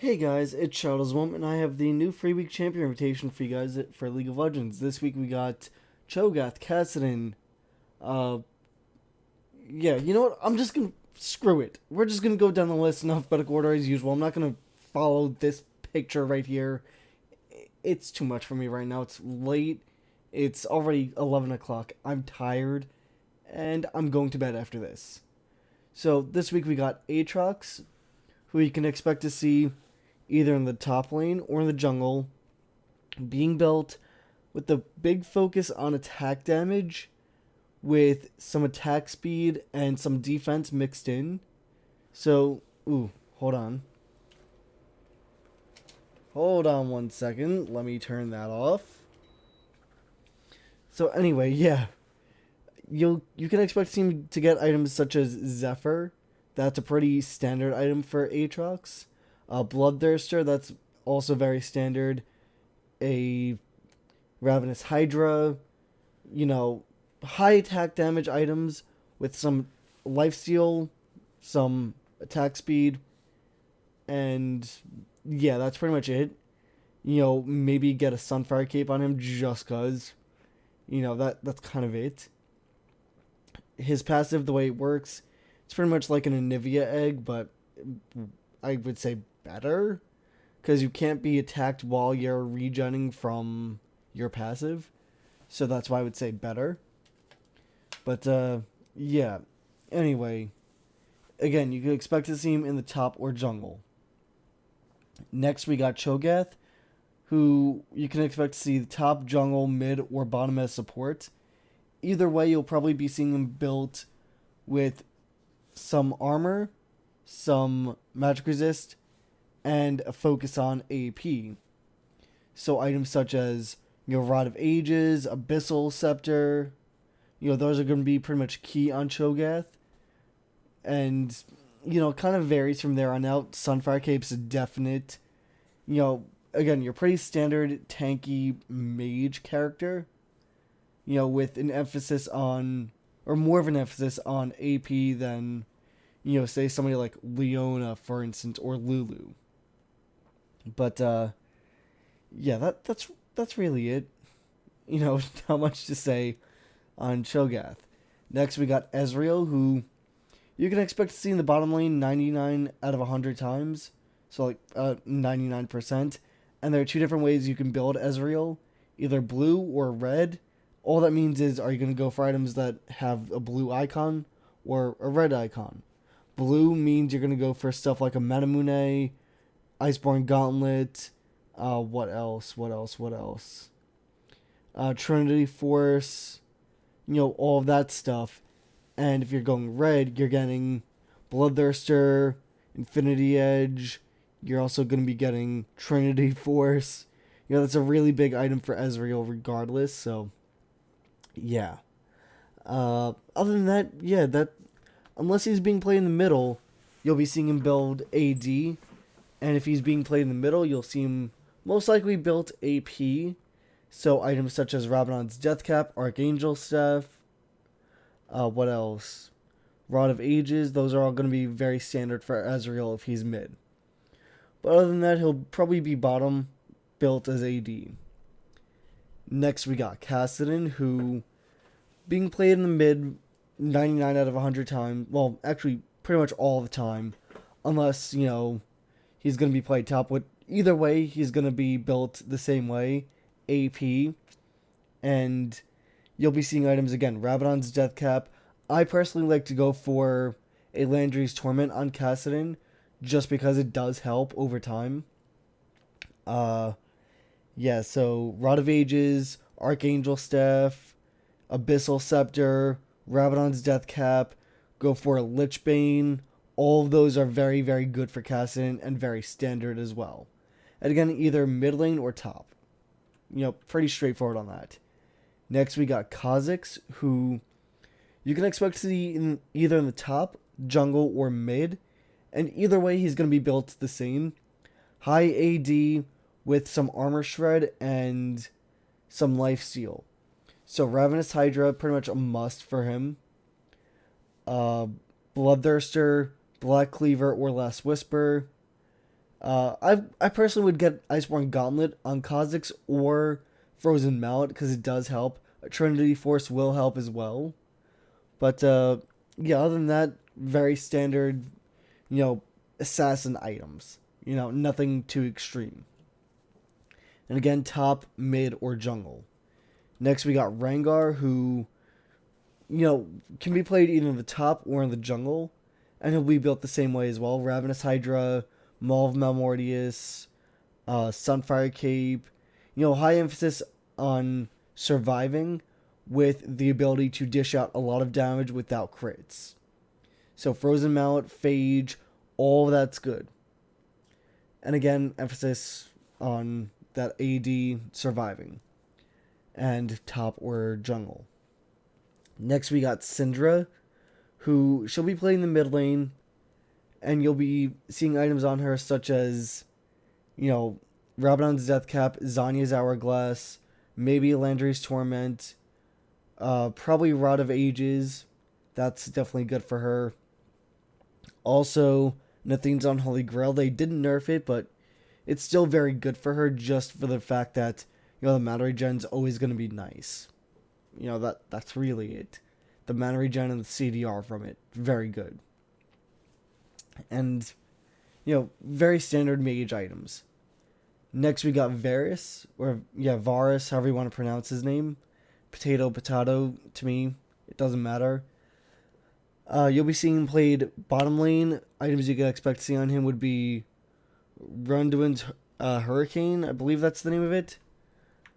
Hey guys, it's Shadowswamp, and I have the new free week champion invitation for you guys for League of Legends. This week we got Cho'Gath, Kassadin. Uh, yeah, you know what? I'm just gonna screw it. We're just gonna go down the list in alphabetical order as usual. I'm not gonna follow this picture right here. It's too much for me right now. It's late. It's already 11 o'clock. I'm tired, and I'm going to bed after this. So this week we got Aatrox, who you can expect to see either in the top lane or in the jungle, being built with the big focus on attack damage with some attack speed and some defense mixed in. So, hold on. Hold on 1 second. Let me turn that off. So anyway, yeah. You can expect him to get items such as Zephyr. That's a pretty standard item for Aatrox. Bloodthirster, that's also very standard. A Ravenous Hydra, high attack damage items with some lifesteal, some attack speed, and yeah, that's pretty much it. Maybe get a Sunfire Cape on him just cause. That's kind of it. His passive, the way it works, it's pretty much like an Anivia egg, but I would say better, because you can't be attacked while you're regenning from your passive, so that's why I would say better. But yeah, anyway, again, you can expect to see him in the top or jungle. Next we got Cho'Gath, who you can expect to see the top, jungle, mid, or bottom as support. Either way, you'll probably be seeing him built with some armor, some magic resist, and a focus on AP. So items such as, Rod of Ages, Abyssal Scepter, those are going to be pretty much key on Cho'Gath. And, kind of varies from there on out. Sunfire Cape's a definite. Again, you're pretty standard tanky mage character, with an emphasis on, or more of an emphasis on AP than, say somebody like Leona, for instance, or Lulu. But yeah, that's really it. Not much to say on Cho'Gath. Next, we got Ezreal, who you can expect to see in the bottom lane 99 out of 100 times, so like 99%. And there are two different ways you can build Ezreal, either blue or red. All that means is, are you going to go for items that have a blue icon or a red icon? Blue means you're going to go for stuff like a Manamune, Iceborne Gauntlet, what else? Trinity Force, all of that stuff. And if you're going red, you're getting Bloodthirster, Infinity Edge. You're also going to be getting Trinity Force. That's a really big item for Ezreal regardless, so yeah. Other than that, yeah, unless he's being played in the middle, you'll be seeing him build AD. And if he's being played in the middle, you'll see him most likely built AP. So items such as Rabadon's Deathcap, Archangel Staff, what else? Rod of Ages, those are all going to be very standard for Ezreal if he's mid. But other than that, he'll probably be bottom, built as AD. Next we got Kassadin, who, being played in the mid 99 out of 100 times, well, actually pretty much all the time, unless, he's going to be played top. Either way, he's going to be built the same way, AP, and you'll be seeing items again, Rabadon's Deathcap. I personally like to go for a Landry's Torment on Kassadin, just because it does help over time. Yeah, so Rod of Ages, Archangel Staff, Abyssal Scepter, Rabadon's Deathcap, go for a Lichbane. All of those are very, very good for Kassadin and very standard as well. And again, either mid lane or top. Pretty straightforward on that. Next, we got Kha'Zix, who you can expect to see either in the top, jungle, or mid. And either way, he's going to be built the same. High AD with some armor shred and some lifesteal. So Ravenous Hydra, pretty much a must for him. Bloodthirster, Black Cleaver, or Last Whisper. I personally would get Iceborne Gauntlet on Kha'Zix or Frozen Mallet because it does help. Trinity Force will help as well. But yeah, other than that, very standard, assassin items. Nothing too extreme. And again, top, mid, or jungle. Next, we got Rengar, who, can be played either in the top or in the jungle. And he'll be built the same way as well. Ravenous Hydra, Maul of Malmortius, Sunfire Cape. High emphasis on surviving with the ability to dish out a lot of damage without crits. So Frozen Mallet, Phage, all of that's good. And again, emphasis on that AD surviving. And top or jungle. Next we got Syndra, who she'll be playing the mid lane, and you'll be seeing items on her such as, Rabadon's Death Cap, Zanya's Hourglass, maybe Landry's Torment, probably Rod of Ages. That's definitely good for her. Also, Nathane's Unholy Grail. They didn't nerf it, but it's still very good for her just for the fact that, the mana regen's always going to be nice. That's really it. The mana regen and the CDR from it, very good. And, very standard mage items. Next we got Varus, Varus, however you want to pronounce his name. Potato, to me, it doesn't matter. You'll be seeing him played bottom lane. Items you can expect to see on him would be Runduin's Hurricane, I believe that's the name of it.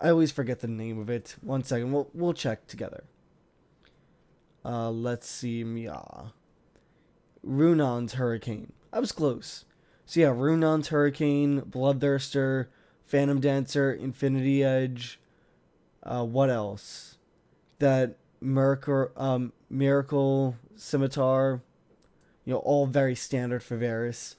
I always forget the name of it. One second, we'll check together. Let's see, Runon's Hurricane. I was close. So yeah, Runon's Hurricane, Bloodthirster, Phantom Dancer, Infinity Edge. What else? That Miracle Scimitar. All very standard for Varus.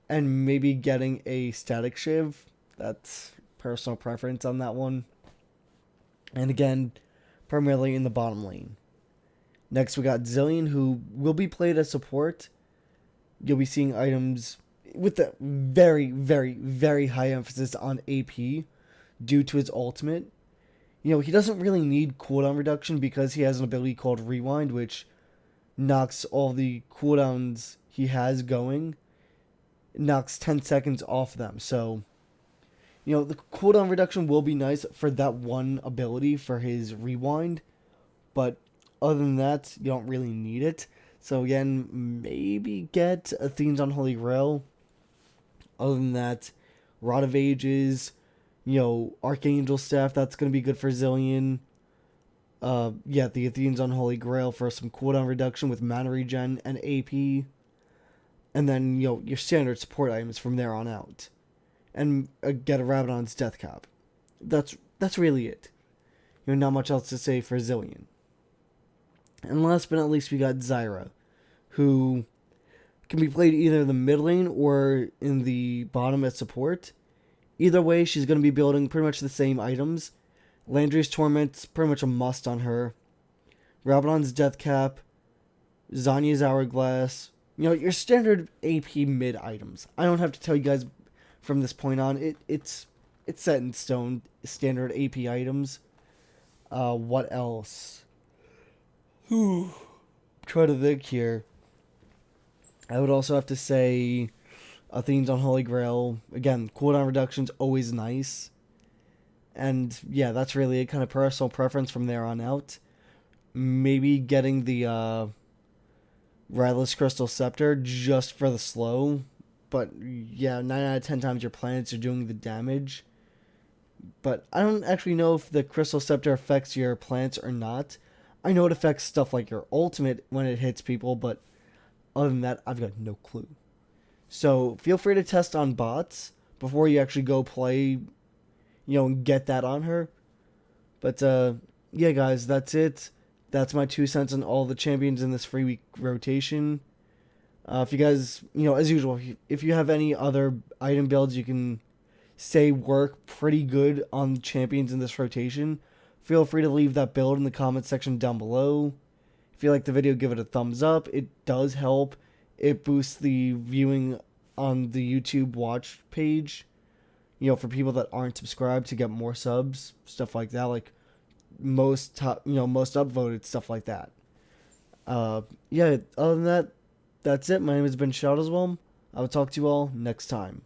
And maybe getting a Static Shiv. That's personal preference on that one. And again, primarily in the bottom lane. Next we got Zilean, who will be played as support. You'll be seeing items with a very, very, very high emphasis on AP due to his ultimate. He doesn't really need cooldown reduction because he has an ability called Rewind, which knocks all the cooldowns he has going, knocks 10 seconds off them. So, the cooldown reduction will be nice for that one ability for his Rewind, but other than that, you don't really need it. So again, maybe get Athene's Unholy Grail. Other than that, Rod of Ages, Archangel Staff, that's going to be good for Zilean. The Athene's Unholy Grail for some cooldown reduction with mana regen and AP. And then, your standard support items from there on out. And get a Rabadon's Death Cap. That's really it. Not much else to say for Zilean. And last but not least, we got Zyra, who can be played either in the mid lane or in the bottom as support. Either way, she's going to be building pretty much the same items. Landry's Torment's pretty much a must on her. Rabadon's Death Cap, Zanya's Hourglass. Your standard AP mid items. I don't have to tell you guys from this point on. It's set in stone, standard AP items. What else? Try to think here. I would also have to say Athene's Unholy Grail. Again, cooldown reduction's always nice. And yeah, that's really a kind of personal preference from there on out. Maybe getting the Rylith's Crystal Scepter just for the slow. But yeah, 9 out of 10 times your planets are doing the damage. But I don't actually know if the Crystal Scepter affects your planets or not. I know it affects stuff like your ultimate when it hits people, but other than that, I've got no clue. So feel free to test on bots before you actually go play, and get that on her. But yeah, guys, that's it. That's my 2 cents on all the champions in this free week rotation. If you guys, as usual, if you have any other item builds you can say work pretty good on champions in this rotation, feel free to leave that build in the comment section down below. If you like the video, give it a thumbs up. It does help. It boosts the viewing on the YouTube watch page, for people that aren't subscribed to get more subs, stuff like that, like most top, most upvoted, stuff like that. Yeah, other than that, that's it. My name has been Shadowswelm. I will talk to you all next time.